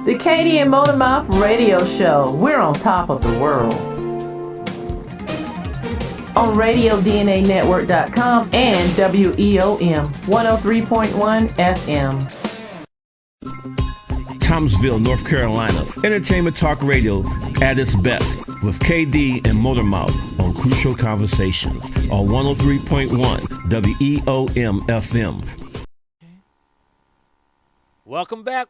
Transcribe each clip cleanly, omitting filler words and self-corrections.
The Kaye Dee and Motormouth Radio Show. We're on top of the world. On RadioDNANetwork.com and WEOM 103.1 FM. Thomasville, North Carolina. Entertainment talk radio at its best with Kaye Dee and Motormouth on Crucial Conversations on 103.1 WEOM FM. Welcome back.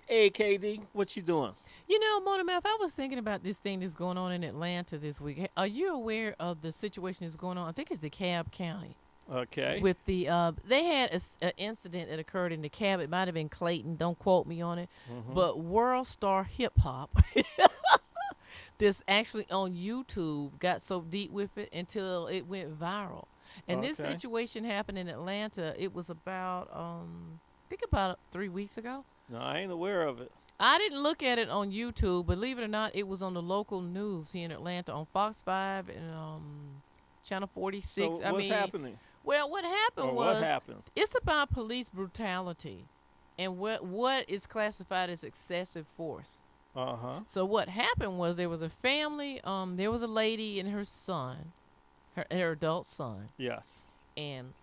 Hey, Kaye Dee, what you doing? You know, Motormouth, I was thinking about this thing that's going on in Atlanta this week. Are you aware of the situation that's going on? I think it's DeKalb County. Okay. With the, they had an incident that occurred in DeKalb. It might have been Clayton. Don't quote me on it. Mm-hmm. But World Star Hip Hop, this actually on YouTube, got so deep with it until it went viral. And this situation happened in Atlanta. It was about, I think about 3 weeks ago. No, I ain't aware of it. I didn't look at it on YouTube. Believe it or not, it was on the local news here in Atlanta on Fox 5 and Channel 46. So what's happening? Well, what happened what happened? It's about police brutality and what is classified as excessive force. Uh-huh. So what happened was there was a family, there was a lady and her son, her adult son. Yes. And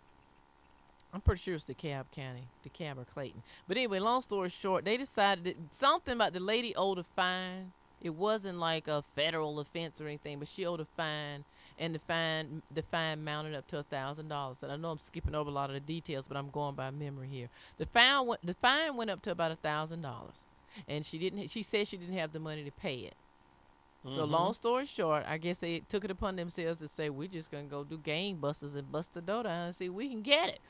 I'm pretty sure it's DeKalb County, DeKalb or Clayton. But anyway, long story short, they decided that something about the lady owed a fine. It wasn't like a federal offense or anything, but she owed a fine. And the fine mounted up to $1,000. And I know I'm skipping over a lot of the details, but I'm going by memory here. The fine went up to about $1,000, and she said she didn't have the money to pay it. Mm-hmm. So long story short, I guess they took it upon themselves to say, we're just gonna go do gangbusters and bust the door down and see if we can get it.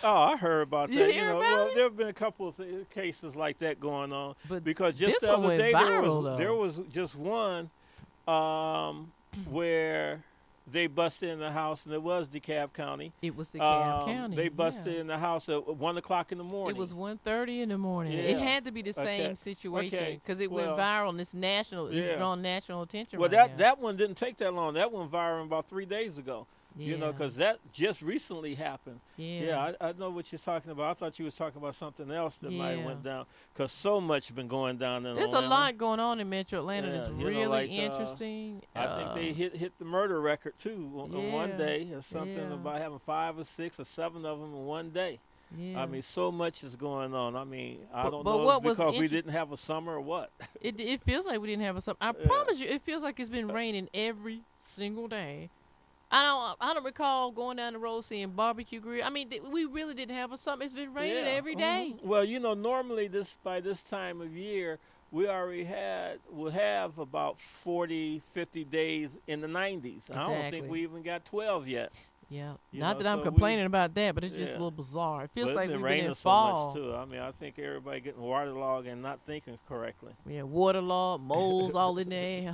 Oh, I heard about that. You hear about it? There have been a couple of cases like that going on. But because just the other day there was just one where they busted in the house, and it was DeKalb County. It was DeKalb County. They busted in the house at 1 o'clock in the morning. It was 1:30 in the morning. Yeah. It had to be the same situation because it went viral and it's national. It's drawn national attention. Well, right that one didn't take that long. That went viral about 3 days ago. Yeah. You know, because that just recently happened. Yeah. I know what you're talking about. I thought you was talking about something else that might have went down, because so much been going down in There's Atlanta. a lot going on in Metro Atlanta that's really like, interesting. I think they hit the murder record too on one day, or something about having 5 or 6 or 7 of them in one day. Yeah. I mean, so much is going on. I mean, I don't but know what if it's because was we didn't have a summer or what. It feels like we didn't have a summer. I promise you, it feels like it's been raining every single day. I don't recall going down the road seeing barbecue grill. I mean, we really didn't have a summer. It's been raining every day. Mm-hmm. Well, you know, normally by this time of year, we already will have about 40, 50 days in the 90s. Exactly. I don't think we even got 12 yet. Yeah, Not that I'm complaining about that, but it's just a little bizarre. It feels like we've been in fall. So much too. I mean, I think everybody getting waterlogged and not thinking correctly. Yeah, waterlogged, moles all in there.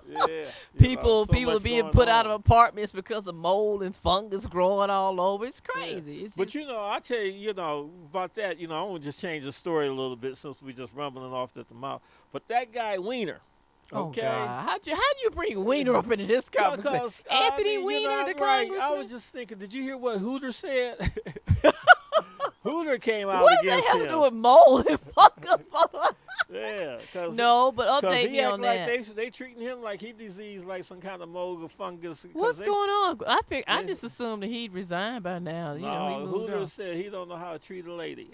Yeah, people being put out of apartments because of mold and fungus growing all over. It's crazy. Yeah. It's but I tell you, about that. I want to just change the story a little bit since we just rumbling off at the mouth. But that guy Weiner. Okay. Oh God. How'd you bring Weiner up into this conversation? Anthony Weiner, the congressman. I was just thinking. Did you hear what Hooter said? Hooter came out what against him. What does that have to do with mold and fungus? Yeah, no, but update me on that. Like they treating him like he diseased, like some kind of mold or fungus. What's going on? I just assumed that he'd resigned by now. No, Hooter said he don't know how to treat a lady.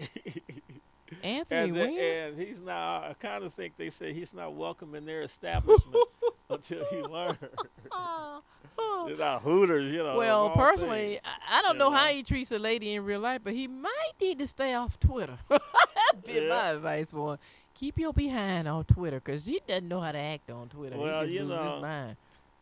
Anthony Weiner? And he's not. I kind of think they say he's not welcome in their establishment until he learns. They're not Hooters, Well, personally, I don't know how he treats a lady in real life, but he might need to stay off Twitter. That'd be my advice for him. Keep your behind on Twitter, because he doesn't know how to act on Twitter. Well, he just loses his mind.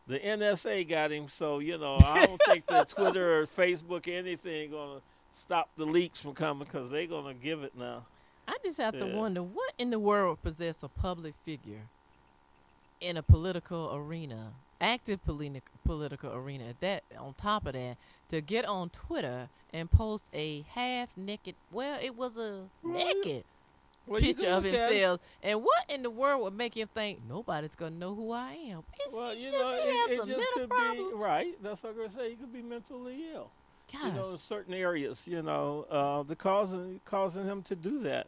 The NSA got him, so, I don't think that Twitter or Facebook or anything going to stop the leaks from coming, because they're going to give it now. I just have to wonder, what in the world possess a public figure in a political arena, active political arena, that on top of that, to get on Twitter and post a half-naked, it was a naked picture of himself. And what in the world would make him think nobody's going to know who I am? It just could be, right, that's what I'm going to say, he could be mentally ill. Gosh. In certain areas, the causing him to do that.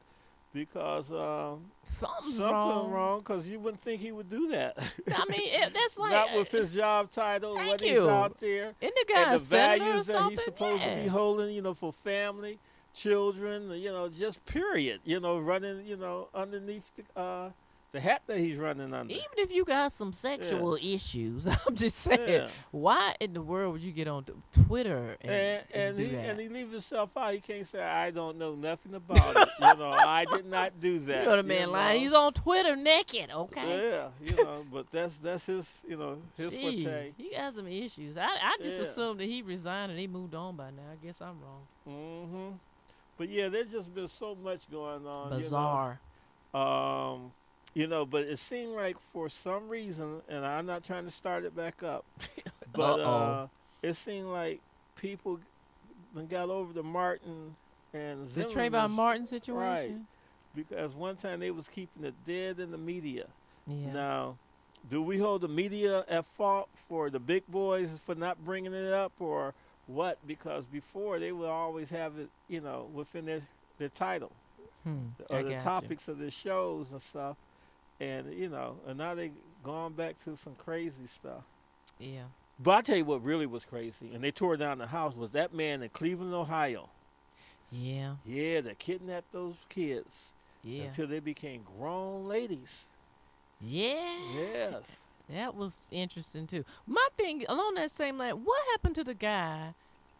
because Something's something wrong. wrong. Because you wouldn't think he would do that. I mean, that's like Not with his job title, thank what you. he's out there, Isn't the guy and a the senator or values that something? he's supposed to be Yeah. holding, for family, children, just period, running, underneath the hat that he's running under. Even if you got some sexual issues, I'm just saying, Yeah. why in the world would you get on Twitter and do that? And he leaves himself out. He can't say, I don't know nothing about it. I did not do that. You know the man lying. He's on Twitter naked, okay? Yeah, but that's his, his Gee, forte. he got some issues. I just Yeah. assumed that he resigned and he moved on by now. I guess I'm wrong. Mm-hmm. But yeah, there's just been so much going on. Bizarre. But it seemed like for some reason, and I'm not trying to start it back up, but Uh-oh. it seemed like people got over the Martin and The Trayvon Zimmerman, Martin situation? because one time they was keeping it dead in the media. Yeah. Now, do we hold the media at fault for the big boys for not bringing it up, or what? Because before they would always have it, within their title I or the got topics of their shows and stuff. And, and now they gone back to some crazy stuff. you. Yeah. But I tell you what really was crazy, and they tore down the house, was that man in Cleveland, Ohio. Yeah. Yeah, that kidnapped those kids Yeah. until they became grown ladies. Yeah. Yes. That was interesting too. My thing along that same line, what happened to the guy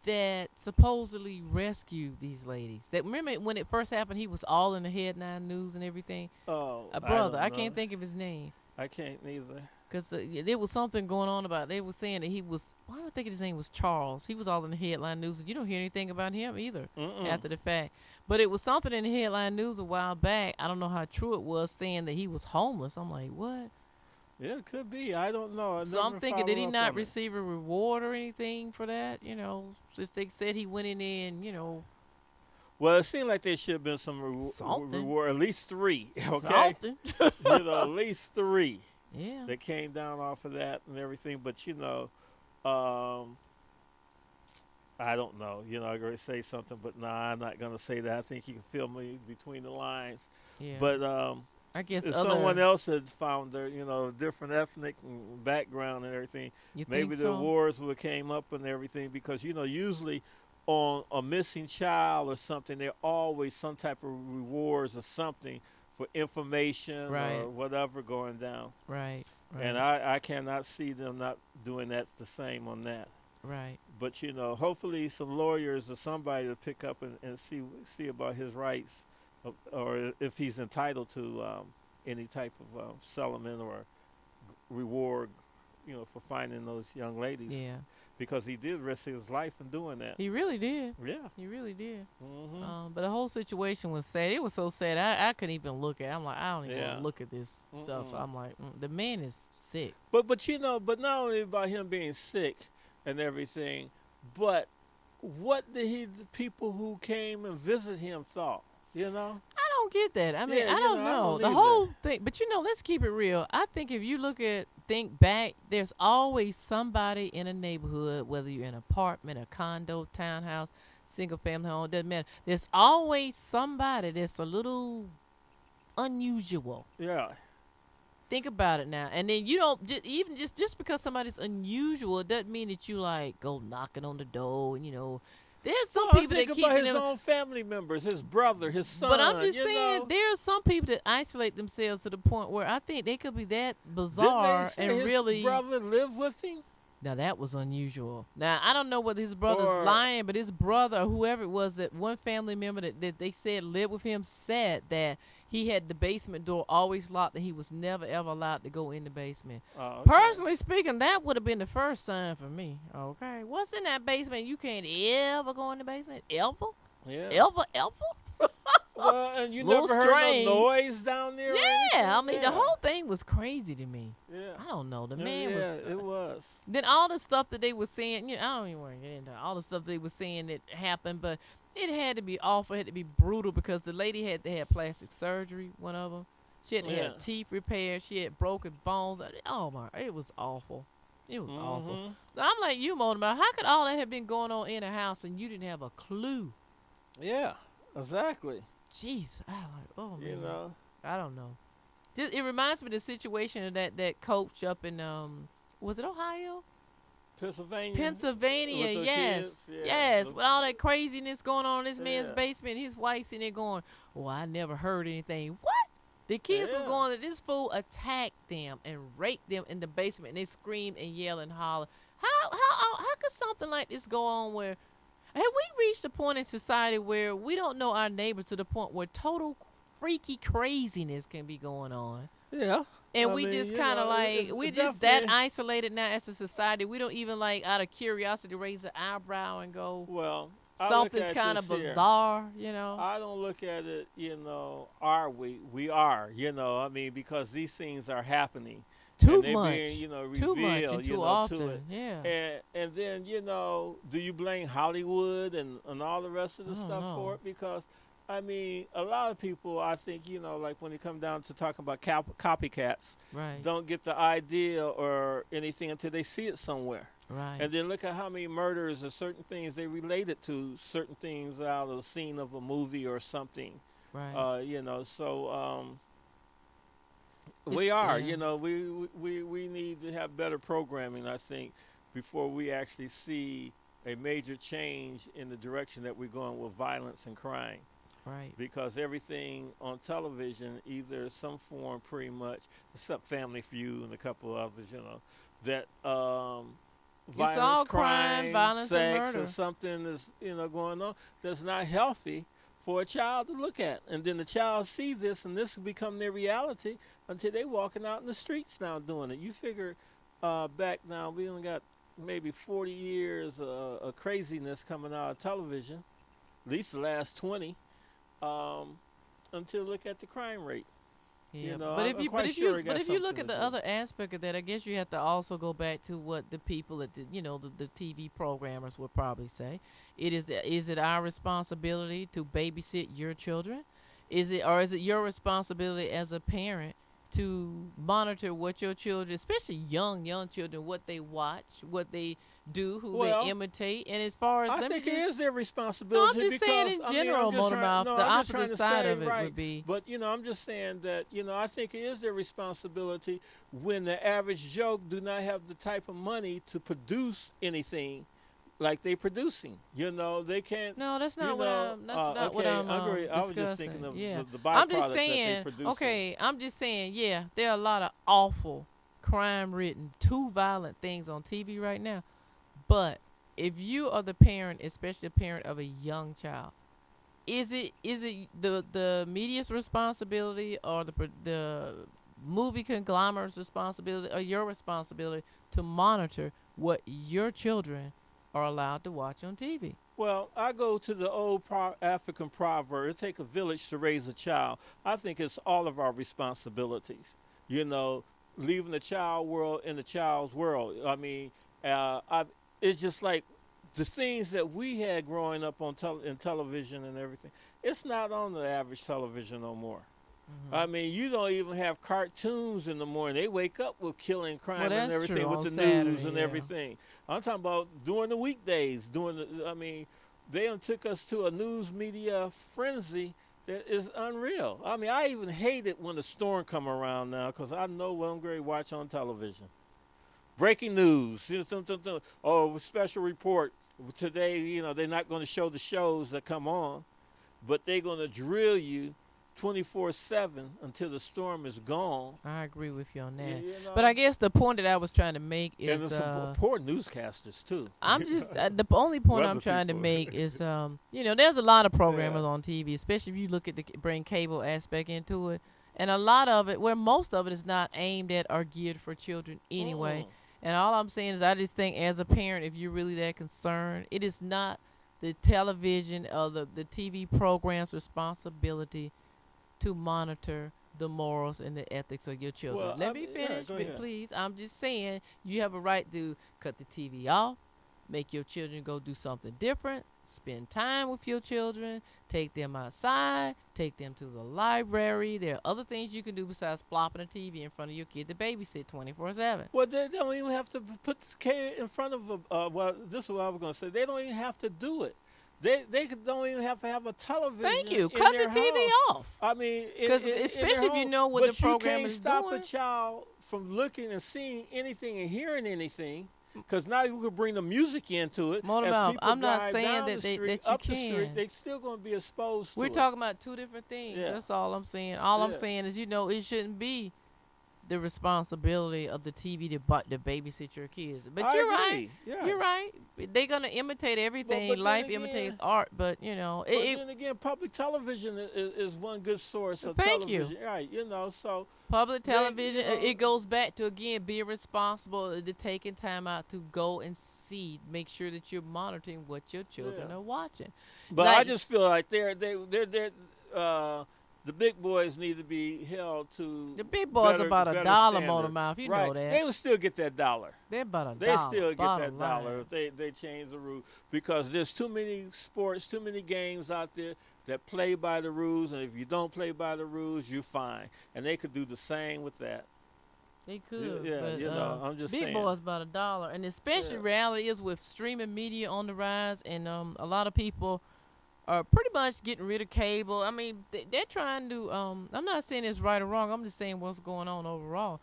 that supposedly rescued these ladies? That remember when it first happened, he was all in the headline news and everything. Oh, A brother, I don't can't know. think of his name. I can't neither. Because there was something going on about. They were saying that he was. Why am I thinking his name was Charles? He was all in the headline news, and you don't hear anything about him either after the fact. But it was something in the headline news a while back. I don't know how true it was, saying that he was homeless. I'm like, what? Yeah, it could be. I don't know. So I'm thinking, did he not receive a reward or anything for that? Since they said he went in there and Well, it seemed like there should have been some Something. reward, at least 3. Okay, something. at least 3 Yeah. that came down off of that and everything. But I don't know. I'm going to say something, but I'm not going to say that. I think you can feel me between the lines. Yeah. But I guess if other, someone else had found their, different ethnic background and everything, you maybe think the so? awards would have came up and everything, because usually on a missing child or something, there always some type of rewards or something for information Right. or whatever going down. Right. Right. And I cannot see them not doing that the same on that. right. But hopefully some lawyers or somebody will pick up and see about his rights, or if he's entitled to any type of settlement or reward, for finding those young ladies. Yeah. Because he did risk his life in doing that. He really did. Yeah. He really did. Mm-hmm. But the whole situation was sad. It was so sad. I couldn't even look at it. I'm like, I don't even want Yeah. to look at this stuff. Mm-mm. I'm like, the man is sick. But but not only about him being sick and everything, but what did the people who came and visited him thought? I don't get that. I mean, Yeah, I don't I know. don't The either. whole thing, but let's keep it real. I think if you think back, there's always somebody in a neighborhood, whether you're in an apartment, a condo, townhouse, single family home, doesn't matter. There's always somebody that's a little unusual. Yeah. Think about it now. And then you don't just because somebody's unusual, it doesn't mean that you go knocking on the door and there's some people that think keep about his them. own family members, his brother, his son. But I'm just you saying, know. there are some people that isolate themselves to the point where I think they could be that bizarre Didn't they say and his really. brother lived with him? Now that was unusual. Now I don't know whether his brother's Or- lying, but his brother or whoever it was, that one family member that they said lived with him, said that he had the basement door always locked and he was never ever allowed to go in the basement. Oh, okay. Personally speaking, that would have been the first sign for me. Okay, what's in that basement? You can't ever go in the basement, ever, Yeah. ever. Well, and you Little never heard strange. no noise down there? or Yeah, anything? I mean Yeah. the whole thing was crazy to me. Yeah. I don't know. The Yeah, man yeah, was. it was. Then all the stuff that they were saying, I don't even want to get into all the stuff they were saying that happened, but it had to be awful, it had to be brutal because the lady had to have plastic surgery, one of them. She had to Yeah. have teeth repaired. She had broken bones. Oh my, it was awful. It was awful. Mhm. I'm like you, Motor, how could all that have been going on in a house and you didn't have a clue? Yeah, exactly. jeez, oh man, You know. I don't know. It reminds me of the situation of that coach up in was it Ohio? Pennsylvania, With the yes. kids, yeah. Yes, with all that craziness going on in this man's Yeah. basement, his wife's in there going, "Oh, I never heard anything." What? The kids were Yeah. going that this fool attacked them and raped them in the basement, and they screamed and yelled and hollered. How could something like this go on? Where have we reached a point in society where we don't know our neighbors to the point where total freaky craziness can be going on? Yeah. And I we mean, just you kind of know, like, it's we're just that definitely- isolated now as a society. We don't even like, out of curiosity, raise an eyebrow and go, Well, I look something's at kind of this here. bizarre, you know? I don't look at it, are we? We are, I mean, because these things are happening. Too and they much. Being, revealed, Too much and too to often. it. Yeah. And then, do you blame Hollywood and all the rest of the I don't stuff know. for it? Because, I mean, a lot of people, I think, like when it comes down to talking about copycats, Right. don't get the idea or anything until they see it somewhere. Right. And then look at how many murders or certain things they related to certain things out of the scene of a movie or something. Right. We It's- are, yeah. we need to have better programming, I think, before we actually see a major change in the direction that we're going with violence and crime. Right. Because everything on television, either some form pretty much, except Family Feud and a couple others, that violence, all crime, violence, and sex, murder. or something is, going on that's not healthy for a child to look at. And then the child see this, and this will become their reality until they walking out in the streets now doing it. You figure back now, we only got maybe 40 years of craziness coming out of television, at least the last 20, until look at the crime rate. Yeah, know, but I'm if quite you sure it got look something at to the do. other aspect of that, I guess you have to also go back to what the people at the the TV programmers would probably say. Is it our responsibility to babysit your children? Is it your responsibility as a parent to monitor what your children, especially young children, what they watch, what they do, who Well, they imitate? And as far as I let me think it just- is their responsibility. No, I'm just saying in because, general, I'm just trying- Motormouth, no, the I'm just trying opposite to side say, of it right. would be. But I'm just saying that I think it is their responsibility when the average Joe do not have the type of money to produce anything like they producing. They can't. No, that's not what I'm. That's not okay, what I'm I agree. I was discussing. just thinking of yeah. the byproducts I'm just that they saying. produce. Okay, I'm just saying. Yeah, there are a lot of awful, crime-ridden, too violent things on TV right now. But if you are the parent, especially the parent of a young child, is it the media's responsibility or the movie conglomerate's responsibility or your responsibility to monitor what your children are allowed to watch on TV? Well, I go to the old African proverb, it take a village to raise a child. I think it's all of our responsibilities, leaving the child world in the child's world. I mean, it's just like the things that we had growing up on in television and everything. It's not on the average television no more. Mm-hmm. I mean, you don't even have cartoons in the morning. They wake up with killing, crime, Well, and that's everything true, with on the news Saturday, and yeah. everything. I'm talking about during the weekdays. They done took us to a news media frenzy that is unreal. I mean, I even hate it when the storm come around now because I know what I'm going to watch on television. Breaking news. Oh, special report. Today, they're not going to show the shows that come on, but they're going to drill you 24/7 until the storm is gone. I agree with you on that. You know? But I guess the point that I was trying to make And is there's some poor newscasters too. I'm just the only point I'm Weather trying to people. make is there's a lot of programmers on TV, especially if you look at the bring cable aspect into it, and a lot of it, where most of it is not aimed at or geared for children anyway. And all I'm saying is I just think as a parent, if you're really that concerned, it is not the television or the TV program's responsibility to monitor the morals and the ethics of your children. Well, Let me finish, go ahead. please. I'm just saying you have a right to cut the TV off, make your children go do something different, spend time with your children, take them outside, take them to the library. There are other things you can do besides plopping a TV in front of your kid to babysit 24/7. Well, they don't even have to put the kid in front of a. Well, this is what I was going to say. They don't even have to do it. don't even have to have a television. Thank you. in Cut the their TV house. off. I mean, Because especially if you know what the program is But you can't stop doing. a child from looking and seeing anything and hearing anything. Because now you could bring the music into it. More As about, people I'm not drive saying down that the street, that you up the street, can. they're still going to be exposed to We're it. talking about two different things. Yeah. That's all I'm saying. All I'm Yeah. saying is, it shouldn't be the responsibility of the TV to babysit your kids. But I you're agree. right. Yeah. You're right. They're gonna imitate everything. but then Life again- imitates art. But But then again, public television is one good source of Thank you. television. Right, so public Then, television, it goes back to again being responsible, to taking time out to go and see, make sure that you're monitoring what your children Yeah. are watching. But Like- I just feel like the big boys need to be held to The big boys better- about better $1 standard. motor mouth. You right. know that. They would still get that dollar. They're about They $1. still get bottom that dollar line. if they change the rule, because there's too many sports, too many games out there that play by the rules, and if you don't play by the rules, you're fine. And they could do the same with that. They could. yeah, but, I'm just big saying. boys about $1, and especially Yeah. reality is with streaming media on the rise, and a lot of people are pretty much getting rid of cable. I mean, they're trying to. I'm not saying it's right or wrong. I'm just saying what's going on overall.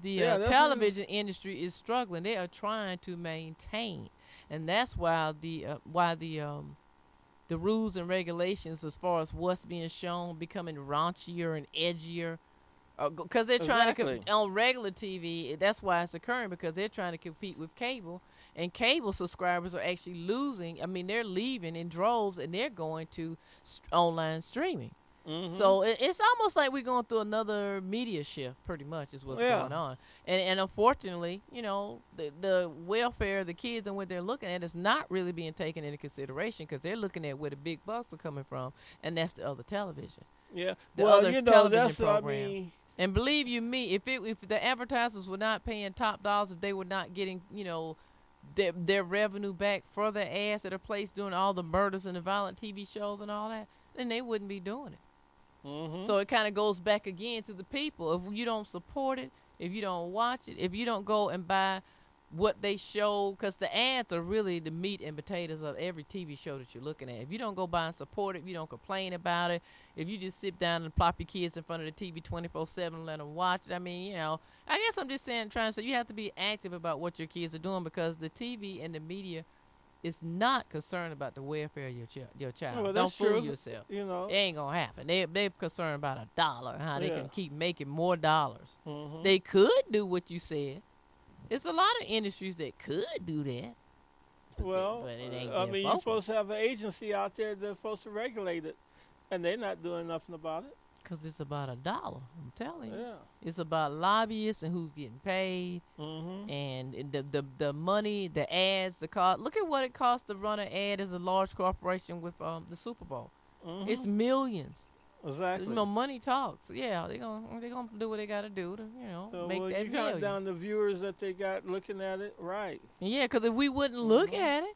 The Yeah, that's what television industry is struggling. They are trying to maintain, and that's why the rules and regulations as far as what's being shown becoming raunchier and edgier. Because they're trying Exactly. to on regular TV. That's why it's occurring, because they're trying to compete with cable, and cable subscribers are actually losing. I mean, they're leaving in droves, and they're going to online streaming. Mhm. So it's almost like we're going through another media shift. Pretty much is what's Yeah. going on. And unfortunately, the welfare of the kids and what they're looking at is not really being taken into consideration, because they're looking at where the big bucks are coming from, and that's the other television. yeah. the Well, other that's television I programs. mean. And believe you me, if the advertisers were not paying top dollars, if they were not getting, their revenue back for the ads that are placed doing all the murders and the violent TV shows and all that, then they wouldn't be doing it. Mhm. So it kind of goes back again to the people. If you don't support it, if you don't watch it, if you don't go and buy what they show, because the ads are really the meat and potatoes of every TV show that you're looking at. If you don't go buy and support it, if you don't complain about it, if you just sit down and plop your kids in front of the TV 24/7 and let them watch it, I mean, I guess I'm just trying to say you have to be active about what your kids are doing, because the TV and the media is not concerned about the welfare of your child. Well, Don't that's fool true. yourself. You know. It ain't gonna happen. They're concerned about $1, how they Yeah. can keep making more dollars. Mhm. They could do what you said. It's a lot of industries that could do that. Well, but it ain't I their mean, you're focus. supposed to have an agency out there that's supposed to regulate it, and they're not doing nothing about it. Because it's about $1. I'm telling you. Yeah. It's about lobbyists and who's getting paid, Mhm. and the money, the ads, the cost. Look at what it costs to run an ad as a large corporation with the Super Bowl. Mhm. It's millions. Exactly. Money talks. Yeah, they're gonna do what they gotta do to So, make well, that you got million. down the viewers that they got looking at it, right? Yeah, because if we wouldn't look Mhm. at it,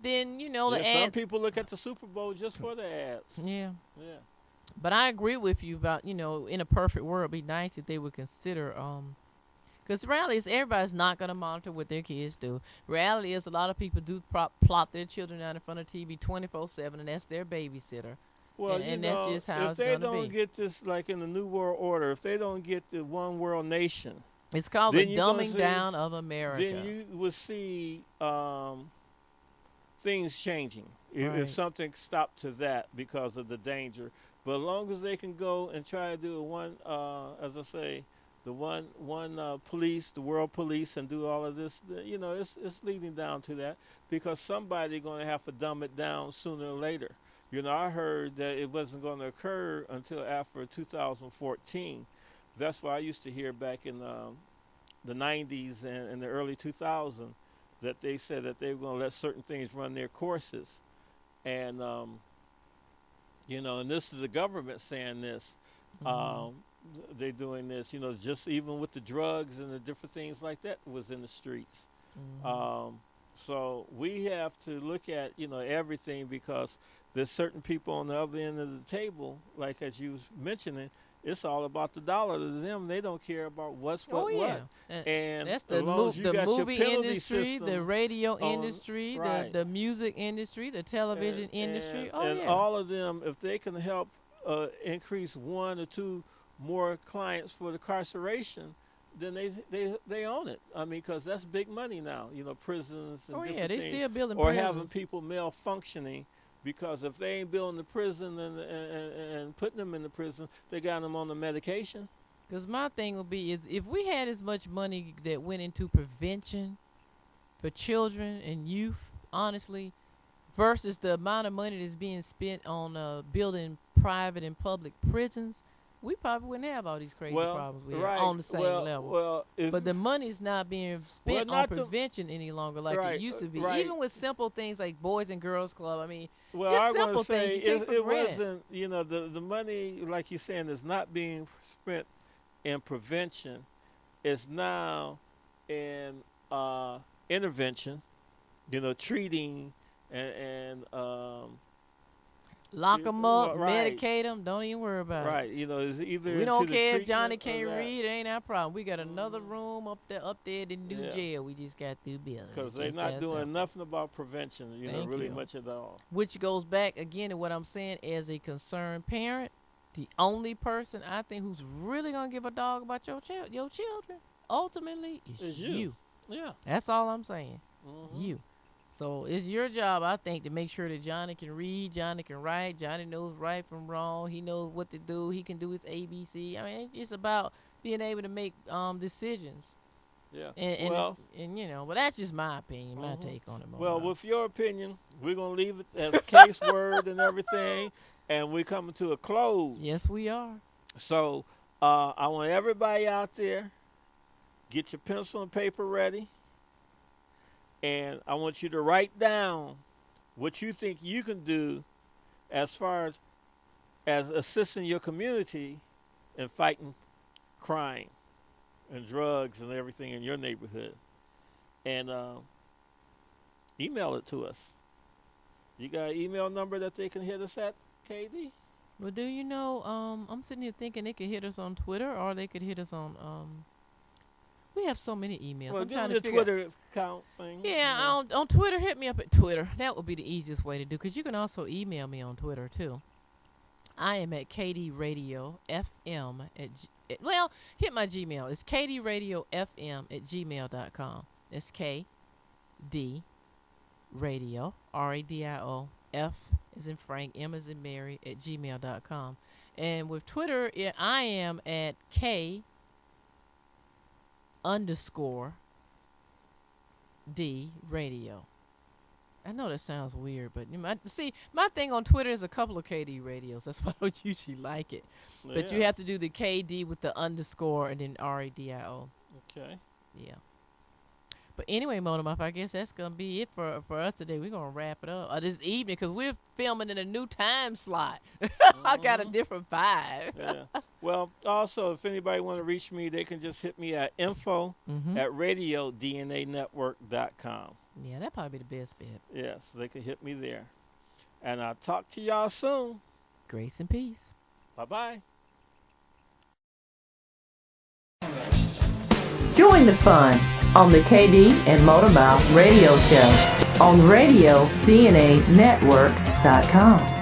then the Yeah, some ad. people look at the Super Bowl just for the ads. Yeah. Yeah. But I agree with you about, in a perfect world, it'd be nice if they would consider, because reality is everybody's not going to monitor what their kids do. Reality is a lot of people do plop their children out in front of TV 24/7, and that's their babysitter. Well, And that's just how if it's they gonna don't be. get this, like in the New World Order, if they don't get the one world nation, It's called Then the you gonna dumbing see- down of America. then you will see things changing. If Right. something stopped to that because of the danger. But as long as they can go and try to do one, as I say, the one police, the world police, and do all of this, it's leading down to that, because somebody's going to have to dumb it down sooner or later. I heard that it wasn't going to occur until after 2014. That's why I used to hear back in the 90s and the early 2000s that they said that they were going to let certain things run their courses. And, and this is the government saying this. They're doing this, just even with the drugs and the different things like that was in the streets. So we have to look at, everything, because there's certain people on the other end of the table, like as you was mentioning, it's all about the dollar to them. They don't care about what's Oh yeah, what. And that's as the long as you got your movie penalty industry, system the radio on- industry, right. the music industry, the television industry. and Yeah. all of them, if they can help increase 1 or 2 more clients for the incarceration, then they own it. I mean, because that's big money now. Prisons and different they things. still building Or prisons. having people malfunctioning, because if they ain't building the prison and putting them in the prison, they got them on the medication. Because my thing would be is if we had as much money that went into prevention for children and youth, honestly, versus the amount of money that's being spent on building private and public prisons, we probably wouldn't have all these crazy problems we have on the same level. Well, But the money's not being spent on prevention any longer like it used to be. right. Even with simple things like Boys and Girls Club, I mean, well, just I'm going simple to say things you take for it granted. wasn't, the money, like you're saying, is not being spent in prevention. It's now in intervention, treating and Lock them up, right. medicate them, don't even worry about it. Right, it's either We don't into the care if Johnny treatment or can't that. read, it ain't our problem. We got another room up there in the new Yeah. jail. We just got through building. Because It's they're just not that doing simple. nothing about prevention, Thank really you. much at all. Which goes back again to what I'm saying as a concerned parent. The only person I think who's really gonna give a dog about your children ultimately is It's you. you. Yeah. That's all I'm saying. Mhm. You. So it's your job, I think, to make sure that Johnny can read, Johnny can write, Johnny knows right from wrong, he knows what to do, he can do his ABC. I mean, it's about being able to make decisions. Yeah. And well, but that's just my opinion, my Mhm. take on it. well, Mona. with your opinion, we're gonna leave it as a case word and everything, and we're coming to a close. Yes, we are. So I want everybody out there, get your pencil and paper ready, and I want you to write down what you think you can do as far as assisting your community in fighting crime and drugs and everything in your neighborhood. And email it to us. You got an email number that they can hit us at, Kaye Dee? Well, do you know, I'm sitting here thinking they could hit us on Twitter or they could hit us on, we have so many emails. Well, I'm give trying me to the figure Twitter account thing. Yeah, on Twitter, hit me up at Twitter. That would be the easiest way to do, because you can also email me on Twitter, too. I am at Kaye Dee Radio FM hit my Gmail. It's Kaye Dee Radio FM at gmail.com. It's KD Radio, RADIO, F as in Frank, M as in Mary, at gmail.com. And with Twitter, I am at K_D Radio. I know that sounds weird, but my thing on Twitter is a couple of Kaye Dee Radios. That's why I don't usually like it. But you have to do the KD with the underscore and then RADIO. Okay. Yeah. But anyway, Monomuff, I guess that's going to be it for us today. We're going to wrap it up this evening because we're filming in a new time slot. I got a different vibe. Yeah. Well, also, if anybody want to reach me, they can just hit me at info@radiodnanetwork.com. Yeah, that'd probably be the best bet. Yes, they can hit me there. And I'll talk to y'all soon. Grace and peace. Bye-bye. Join the fun on the Kaye Dee and Motormouth radio show on RadioDNANetwork.com.